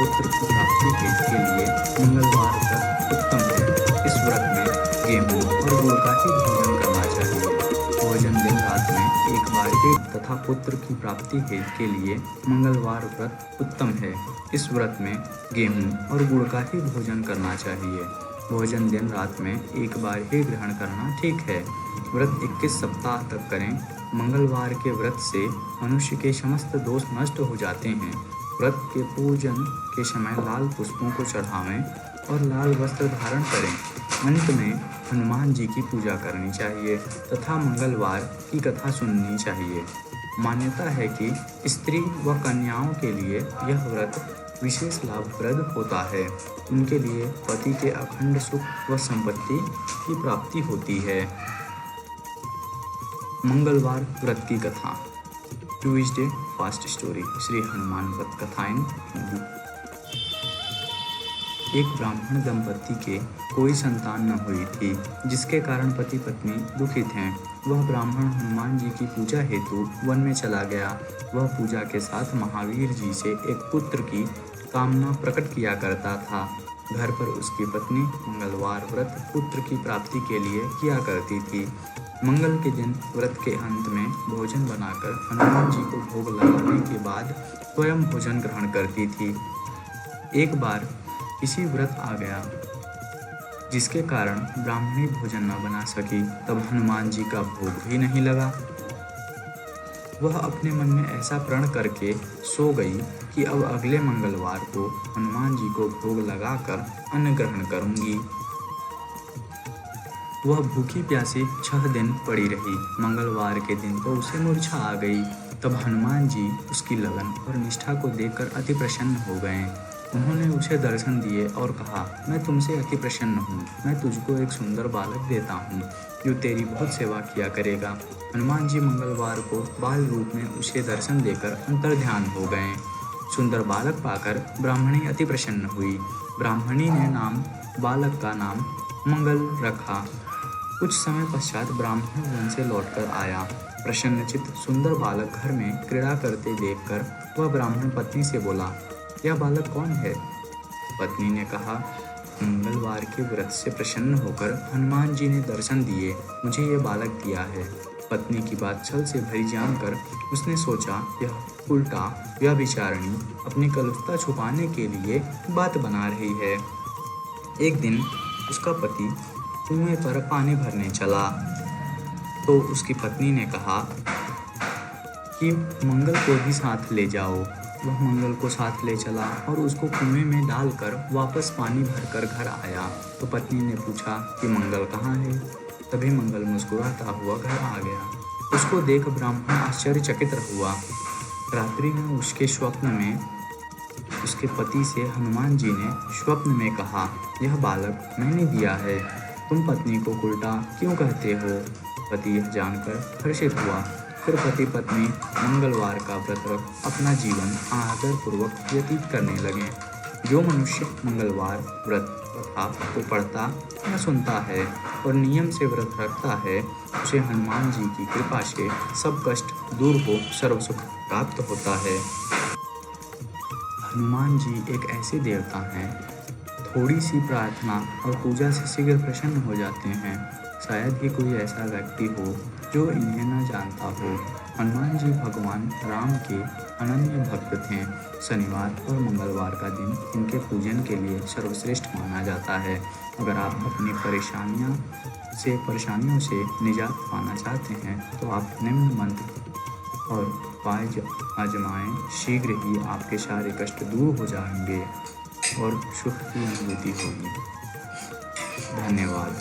पुत्र की प्राप्ति के लिए मंगलवार व्रत उत्तम है। इस व्रत में गेहूं और गुड़ का ही भोजन करना चाहिए। भोजन दिन रात में एक बार ही तथा पुत्र की प्राप्ति के लिए मंगलवार व्रत उत्तम है। इस व्रत में गेहूं और गुड़ का ही भोजन करना चाहिए। भोजन दिन रात में एक बार ही ग्रहण करना ठीक है। व्रत 21 सप्ताह तक करें। मंगलवार के व्रत से मनुष्य के समस्त दोष नष्ट हो जाते हैं। व्रत के पूजन के समय लाल पुष्पों को चढ़ावें और लाल वस्त्र धारण करें। अंत में हनुमान जी की पूजा करनी चाहिए तथा मंगलवार की कथा सुननी चाहिए। मान्यता है कि स्त्री व कन्याओं के लिए यह व्रत विशेष लाभप्रद होता है। उनके लिए पति के अखंड सुख व संपत्ति की प्राप्ति होती है। मंगलवार व्रत की कथा। Tuesday fast story. Shri Hanuman व्रत कथाएं हिंदी। एक ब्राह्मण दंपति के कोई संतान न हुई थी, जिसके कारण पति पत्नी दुखित हैं। वह ब्राह्मण हनुमान जी की पूजा हेतु वन में चला गया। वह पूजा के साथ महावीर जी से एक पुत्र की कामना प्रकट किया करता था। घर पर उसकी पत्नी मंगलवार व्रत पुत्र की प्राप्ति के लिए किया करती थी। मंगल के दिन व्रत के अंत में भोजन बनाकर हनुमान जी को भोग लगाने के बाद स्वयं भोजन ग्रहण करती थी। एक बार किसी व्रत आ गया जिसके कारण ब्राह्मणी भोजन न बना सकी। तब हनुमान जी का भोग भी नहीं लगा। वह अपने मन में ऐसा प्रण करके सो गई कि अब अगले मंगलवार को हनुमान जी को भोग लगाकर अन्न ग्रहण करूंगी। वह भूखी प्यासी 6 दिन पड़ी रही। मंगलवार के दिन तो उसे मूर्छा आ गई। तब हनुमान जी उसकी लगन और निष्ठा को देखकर अति प्रसन्न हो गए। उन्होंने उसे दर्शन दिए और कहा, मैं तुमसे अति प्रसन्न हूँ। मैं तुझको एक सुंदर बालक देता हूँ जो तेरी बहुत सेवा किया करेगा। हनुमान जी मंगलवार को बाल रूप में उसे दर्शन देकर अंतर्ध्यान हो गए। सुंदर बालक पाकर ब्राह्मणी अति प्रसन्न हुई। ब्राह्मणी ने बालक का नाम मंगल रखा। कुछ समय पश्चात ब्राह्मण वन से लौटकर आया। प्रसन्नचित्त सुंदर बालक घर में क्रीड़ा करते देखकर वह ब्राह्मण पत्नी से बोला, यह बालक कौन है? पत्नी ने कहा, मंगलवार के व्रत से प्रसन्न होकर हनुमान जी ने दर्शन दिए मुझे यह बालक दिया है। पत्नी की बात छल से भरी जानकर उसने सोचा, यह उल्टा व्यभिचारिणी अपनी कलुषता छुपाने के लिए बात बना रही है। एक दिन उसका पति कुएं पर पानी भरने चला तो उसकी पत्नी ने कहा कि मंगल को भी साथ ले जाओ। वह मंगल को साथ ले चला और उसको कुएं में डालकर वापस पानी भरकर घर आया तो पत्नी ने पूछा कि मंगल कहाँ है? तभी मंगल मुस्कुराता हुआ घर आ गया। उसको देख ब्राह्मण आश्चर्यचकित हुआ। रात्रि में उसके स्वप्न में उसके पति से हनुमान जी ने स्वप्न में कहा, यह बालक मैंने दिया है, तुम पत्नी को उल्टा क्यों कहते हो? पति यह जानकर हर्षित हुआ। फिर पति पत्नी मंगलवार का व्रत रख अपना जीवन आदर पूर्वक व्यतीत करने लगे। जो मनुष्य मंगलवार व्रत कथा को पढ़ता या सुनता है और नियम से व्रत रखता है, उसे हनुमान जी की कृपा से सब कष्ट दूर हो सर्व सुख प्राप्त होता है। हनुमान जी एक ऐसे देवता हैं, थोड़ी सी प्रार्थना और पूजा से शीघ्र प्रसन्न हो जाते हैं। शायद ही कोई ऐसा व्यक्ति हो जो इन्हें न जानता हो। हनुमान जी भगवान राम के अनन्य भक्त थे। शनिवार और मंगलवार का दिन इनके पूजन के लिए सर्वश्रेष्ठ माना जाता है। अगर आप अपनी परेशानियों से निजात पाना चाहते हैं तो आप निम्न मंत्र और उपाय आजमाएं। शीघ्र ही आपके सारे कष्ट दूर हो जाएंगे और सुख की अनुभूति होगी। धन्यवाद।